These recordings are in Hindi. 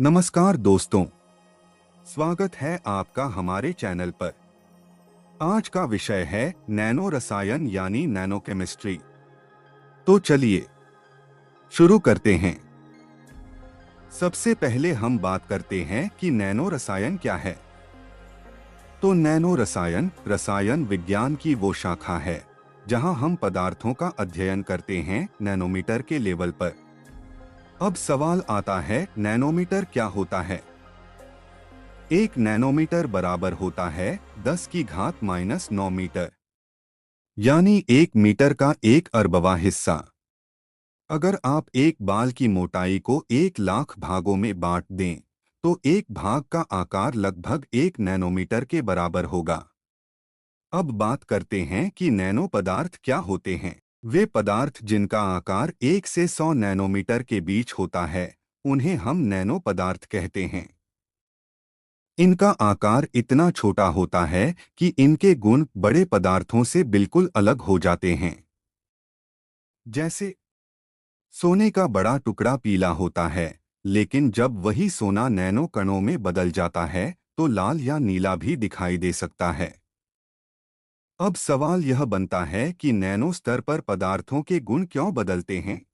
नमस्कार दोस्तों, स्वागत है आपका हमारे चैनल पर। आज का विषय है नैनो रसायन यानी नैनो केमिस्ट्री। तो चलिए शुरू करते हैं। सबसे पहले हम बात करते हैं कि नैनो रसायन क्या है। तो नैनो रसायन रसायन विज्ञान की वो शाखा है जहां हम पदार्थों का अध्ययन करते हैं नैनोमीटर के लेवल पर। अब सवाल आता है, नैनोमीटर क्या होता है? एक नैनोमीटर बराबर होता है 10 की घात -9 मीटर, यानी 1 मीटर का 1 अरबवां हिस्सा। अगर आप एक बाल की मोटाई को 1 लाख भागों में बांट दें तो एक भाग का आकार लगभग 1 नैनोमीटर के बराबर होगा। अब बात करते हैं कि नैनो पदार्थ क्या होते हैं। वे पदार्थ जिनका आकार 1 से 100 नैनोमीटर के बीच होता है, उन्हें हम नैनो पदार्थ कहते हैं। इनका आकार इतना छोटा होता है कि इनके गुण बड़े पदार्थों से बिल्कुल अलग हो जाते हैं। जैसे सोने का बड़ा टुकड़ा पीला होता है, लेकिन जब वही सोना नैनो कणों में बदल जाता है तो लाल या नीला भी दिखाई दे सकता है। अब सवाल यह बनता है कि नैनो स्तर पर पदार्थों के गुण क्यों बदलते हैं?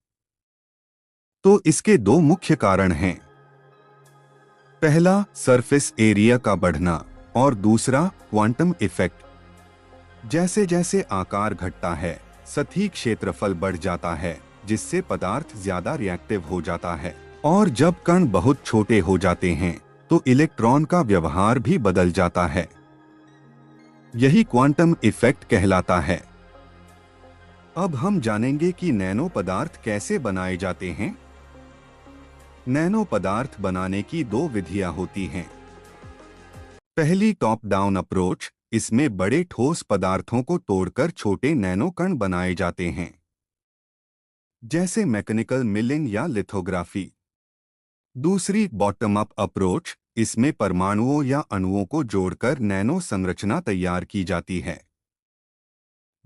तो इसके दो मुख्य कारण हैं। पहला, सरफेस एरिया का बढ़ना, और दूसरा, क्वांटम इफेक्ट। जैसे जैसे आकार घटता है, सतही क्षेत्रफल बढ़ जाता है, जिससे पदार्थ ज्यादा रिएक्टिव हो जाता है। और जब कण बहुत छोटे हो जाते हैं तो इलेक्ट्रॉन का व्यवहार भी बदल जाता है। यही क्वांटम इफेक्ट कहलाता है। अब हम जानेंगे कि नैनो पदार्थ कैसे बनाए जाते हैं। नैनो पदार्थ बनाने की दो विधियां होती हैं। पहली, टॉप डाउन अप्रोच। इसमें बड़े ठोस पदार्थों को तोड़कर छोटे नैनो कण बनाए जाते हैं, जैसे मैकेनिकल मिलिंग या लिथोग्राफी। दूसरी, बॉटम अप अप्रोच। इसमें परमाणुओं या अणुओं को जोड़कर नैनो संरचना तैयार की जाती है,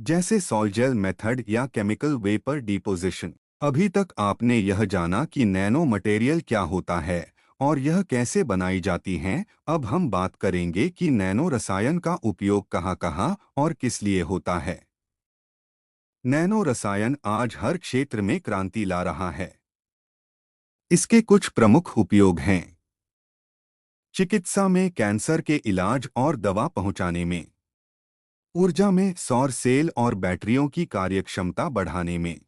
जैसे सॉल्जेल मेथड या केमिकल वेपर डिपोजिशन। अभी तक आपने यह जाना कि नैनो मटेरियल क्या होता है और यह कैसे बनाई जाती हैं। अब हम बात करेंगे कि नैनो रसायन का उपयोग कहाँ-कहाँ और किस लिए होता है। नैनो रसायन आज हर क्षेत्र में क्रांति ला रहा है। इसके कुछ प्रमुख उपयोग हैं। चिकित्सा में कैंसर के इलाज और दवा पहुंचाने में, ऊर्जा में सौर सेल और बैटरियों की कार्यक्षमता बढ़ाने में,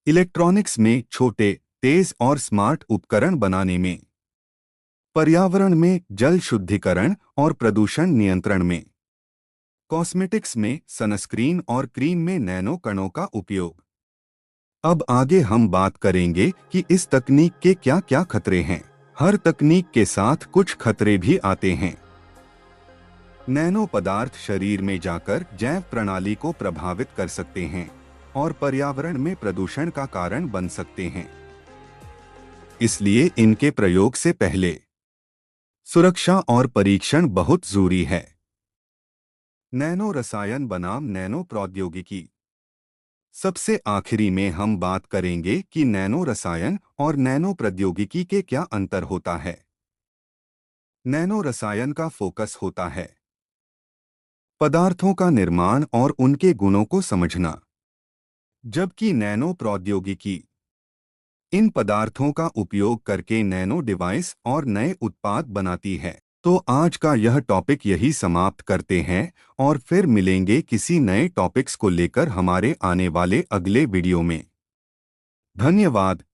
इलेक्ट्रॉनिक्स में छोटे, तेज और स्मार्ट उपकरण बनाने में, पर्यावरण में जल शुद्धिकरण और प्रदूषण नियंत्रण में, कॉस्मेटिक्स में सनस्क्रीन और क्रीम में नैनो कणों का उपयोग। अब आगे हम बात करेंगे कि इस तकनीक के क्या-क्या खतरे हैं। हर तकनीक के साथ कुछ खतरे भी आते हैं। नैनो पदार्थ शरीर में जाकर जैव प्रणाली को प्रभावित कर सकते हैं और पर्यावरण में प्रदूषण का कारण बन सकते हैं। इसलिए इनके प्रयोग से पहले सुरक्षा और परीक्षण बहुत जरूरी है। नैनो रसायन बनाम नैनो प्रौद्योगिकी। सबसे आखिरी में हम बात करेंगे कि नैनो रसायन और नैनो प्रौद्योगिकी के क्या अंतर होता है। नैनो रसायन का फोकस होता है पदार्थों का निर्माण और उनके गुणों को समझना, जबकि नैनो प्रौद्योगिकी इन पदार्थों का उपयोग करके नैनो डिवाइस और नए उत्पाद बनाती है। तो आज का यह टॉपिक यही समाप्त करते हैं और फिर मिलेंगे किसी नए टॉपिक्स को लेकर हमारे आने वाले अगले वीडियो में। धन्यवाद।